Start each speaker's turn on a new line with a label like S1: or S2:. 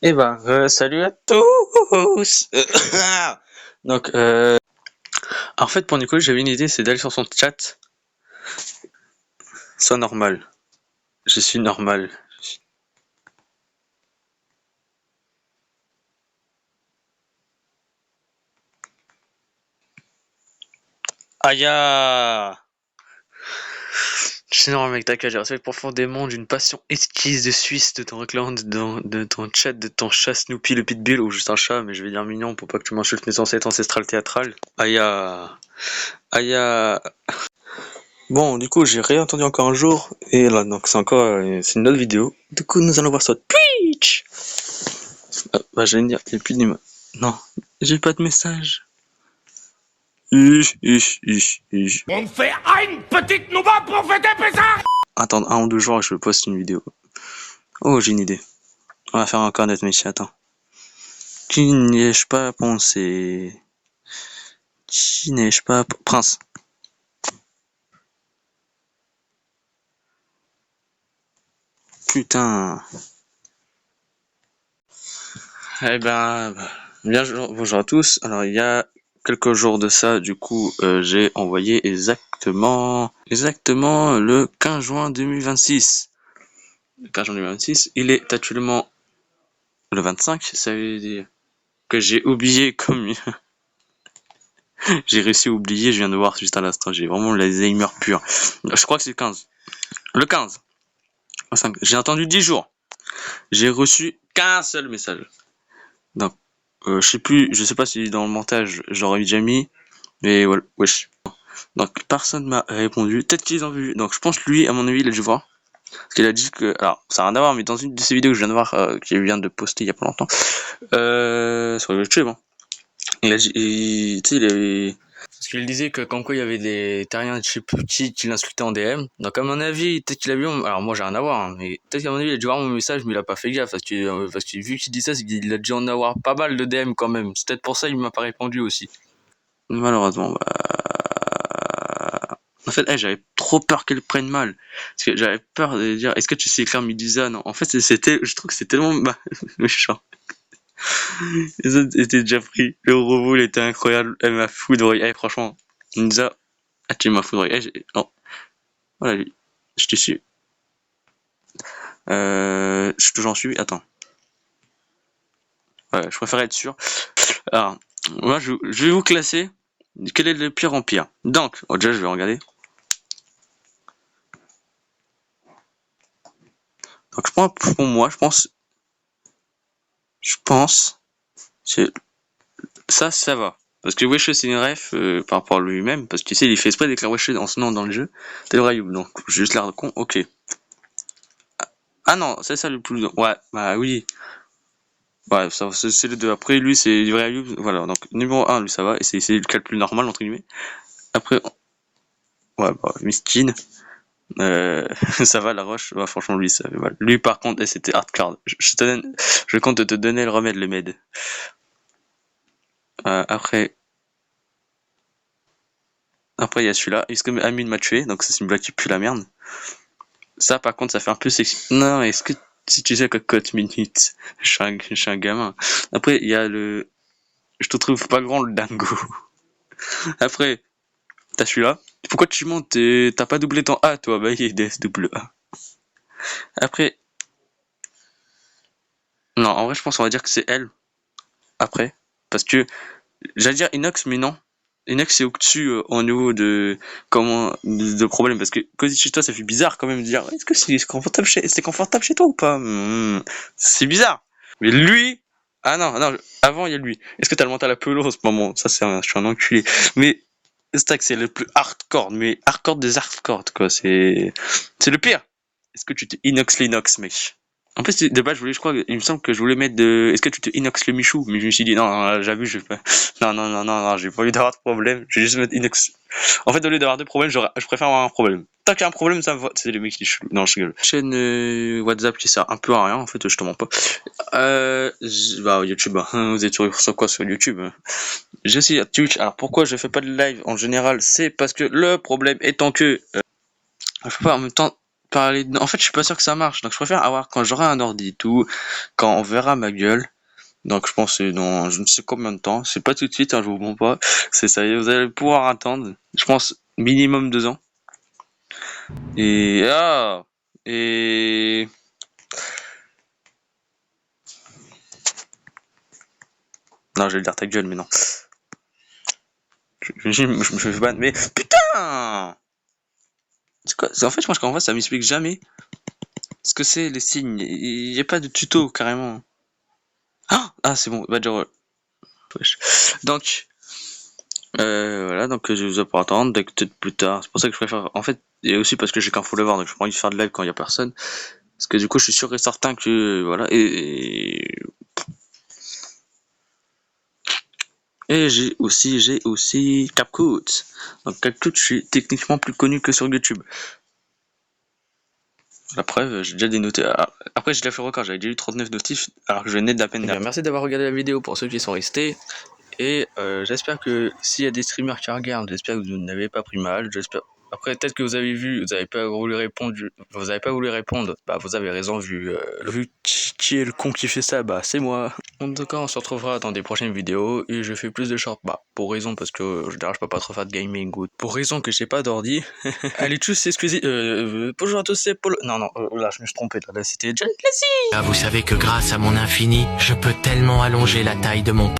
S1: Eh ben, salut à tous. Donc, en fait, pour Nicolas, j'avais une idée, c'est d'aller sur son chat. Sois normal. Je suis normal. Aïe! Je suis normal, mec, t'inquiète, j'ai respecte profondément d'une passion exquise de Suisse de ton reclan, de ton chat, de ton chat Snoopy le pitbull, ou juste un chat, mais je vais dire mignon pour pas que tu m'insultes mes ancêtres ancestrales théâtrales. Aïe! Aïe! Bon, du coup, j'ai réentendu encore un jour, et là, donc c'est encore, c'est une autre vidéo. Du coup, nous allons voir sur Twitch! Bah, j'allais dire, il n'y a plus d'image. Non, j'ai pas de message.
S2: On fait une petite nouba pour fêter Pessah.
S1: Attends, 1 ou 2 jours et je poste une vidéo. Oh, j'ai une idée. On va faire encore net métier, attends. Qui n'ai-je pas pensé? Qui n'ai-je pas... Prince. Putain. Eh ben, bonjour à tous. Alors, il y a quelques jours de ça, du coup, j'ai envoyé exactement le 15 juin 2026. Le 15 juin 2026, il est actuellement le 25, ça veut dire que j'ai oublié comme... j'ai réussi à oublier, je viens de voir juste à l'instant, j'ai vraiment l'Alzheimer pur. Je crois que c'est le 15. Le 15. J'ai entendu 10 jours. J'ai reçu qu'un seul message. Donc, je sais pas si dans le montage j'aurais déjà mis, mais voilà, wesh. Donc, personne m'a répondu. Peut-être qu'ils ont vu. Donc, je pense que lui, à mon avis, il a dû voir. Parce qu'il a dit que, alors, ça n'a rien à voir, mais dans une de ces vidéos que je viens de voir, qu'il vient de poster il y a pas longtemps, sur YouTube, hein. Il a dit, tu sais, il avait... Parce qu'il disait que comme quoi il y avait des terriens de chez petit qui l'insultaient en DM. Donc à mon avis, peut-être qu'il a vu, alors moi j'ai rien à voir, hein, mais peut-être qu'à mon avis il a dû voir mon message, mais il a pas fait gaffe, parce que vu qu'il dit ça, c'est qu'il a dû en avoir pas mal de DM quand même. C'est peut-être pour ça qu'il m'a pas répondu aussi. Malheureusement, en fait, j'avais trop peur qu'elle prenne mal. Parce que j'avais peur de dire, est-ce que tu sais écrire Medusa? Non, en fait, je trouve que c'est tellement méchant. Les autres étaient déjà pris. Le robot, il était incroyable. Elle m'a foudroyé. Franchement, Medusa, ah, tu m'as foudroyé. Non. Voilà, lui. Je te suis. Je suis toujours en suivi. Attends. Ouais, je préfère être sûr. Alors, moi, je vais vous classer. Quel est le pire empire? Donc, déjà, je vais regarder. Donc, pour moi, je pense, c'est, ça va. Parce que Wesh, c'est une ref, par rapport à lui-même, parce que tu sais, il fait exprès d'écrire Wesh en ce nom dans le jeu. Tel Rayoub, donc, juste l'air de con, ok. Ah non, c'est ça le plus, ouais, bah oui. Ouais, ça, c'est les deux. Après, lui, c'est vrai Ayoub, voilà. Donc, numéro 1, lui, ça va, et c'est le cas le plus normal, entre guillemets. Après, ouais, bah, Miskin. Ça va, la roche. Ouais, franchement, lui, ça fait mal. Lui, par contre, c'était hardcore. Je compte te donner le remède, le med. Après, il y a celui-là. Est-ce que Amine m'a tué? Donc, c'est une blague qui pue la merde. Ça, par contre, ça fait un peu sexy. Non, est-ce que si tu sais que cote minute, je suis un gamin. Après, il y a je te trouve pas grand, le dingo. Après, t'as celui-là. Pourquoi tu montes? T'as pas doublé ton A, toi? Bah, il est DS double A. Après, non, en vrai, je pense qu'on va dire que c'est elle. Après. Parce que, j'allais dire Inox, mais non. Inox, c'est au-dessus, au niveau de problème. Parce que, cosy chez toi, ça fait bizarre quand même de dire, est-ce que c'est confortable chez toi ou pas? C'est bizarre. Mais lui, ah non, non, avant, il y a lui. Est-ce que t'as le mental à pelouse en ce moment? Ça, je suis un enculé. Mais, Stack, c'est le plus hardcore, mais hardcore des hardcore, quoi. C'est le pire. Est-ce que tu te inox l'inox, mec? En fait, de base, je crois, il me semble que je voulais mettre est-ce que tu te inox le Michou? Mais je me suis dit, non, non, j'avoue, je vais pas, non, j'ai pas envie d'avoir de problème. Je vais juste mettre inox. En fait, au lieu d'avoir deux problèmes, je préfère avoir un problème. Tant qu'il y a un problème, ça me va. C'est le mec qui est chelou. Non, je rigole. Chaîne, WhatsApp qui sert un peu à rien, en fait, je te mens pas. Bah, YouTube, hein. Vous êtes sur quoi, sur YouTube? Hein. J'ai aussi Twitch. Alors, pourquoi je fais pas de live en général? C'est parce que le problème étant que, je peux pas en même temps, parler. En fait, je suis pas sûr que ça marche. Donc, je préfère avoir quand j'aurai un ordi et tout, quand on verra ma gueule. Donc, je pense que c'est dans je ne sais combien de temps. C'est pas tout de suite, hein, je vous mens pas. C'est ça y est, vous allez pouvoir attendre. Je pense minimum 2 ans. Et et non, je vais le dire ta gueule, mais non. Je me fais ban. Mais putain! C'est quoi? En fait, moi, je comprends, ça m'explique jamais ce que c'est les signes. Il y a pas de tuto carrément. Ah, c'est bon. Bah, genre, wesh. Donc, voilà, donc je vais pas attendre, peut-être plus tard. C'est pour ça que je préfère. En fait, et aussi parce que j'ai qu'un follower, donc je pas envie de faire de live quand il y a personne. Parce que du coup, je suis sûr et certain que voilà. Et j'ai aussi CapCut. Donc CapCut, je suis techniquement plus connu que sur YouTube. La preuve, j'ai déjà des notés. Après, j'ai déjà fait le record, j'avais déjà eu 39 notifs, alors que je venais de la peine d'apprendre. Merci d'avoir regardé la vidéo pour ceux qui sont restés. Et j'espère que s'il y a des streamers qui regardent, j'espère que vous n'avez pas pris mal. J'espère. Après, peut-être que vous avez vu, vous n'avez pas voulu répondre. Bah, vous avez raison, vu qui est le con qui fait ça, bah, c'est moi. En tout cas, on se retrouvera dans des prochaines vidéos et je fais plus de shorts. Bah, pour raison, parce que je peux pas trop faire de gaming ou pour raison que j'ai pas d'ordi. Allez, tous, excusez. Bonjour à tous, c'est Paul. Non, là, je me suis trompé. Là, c'était John Classy.
S3: Vous savez que grâce à mon infini, je peux tellement allonger la taille de mon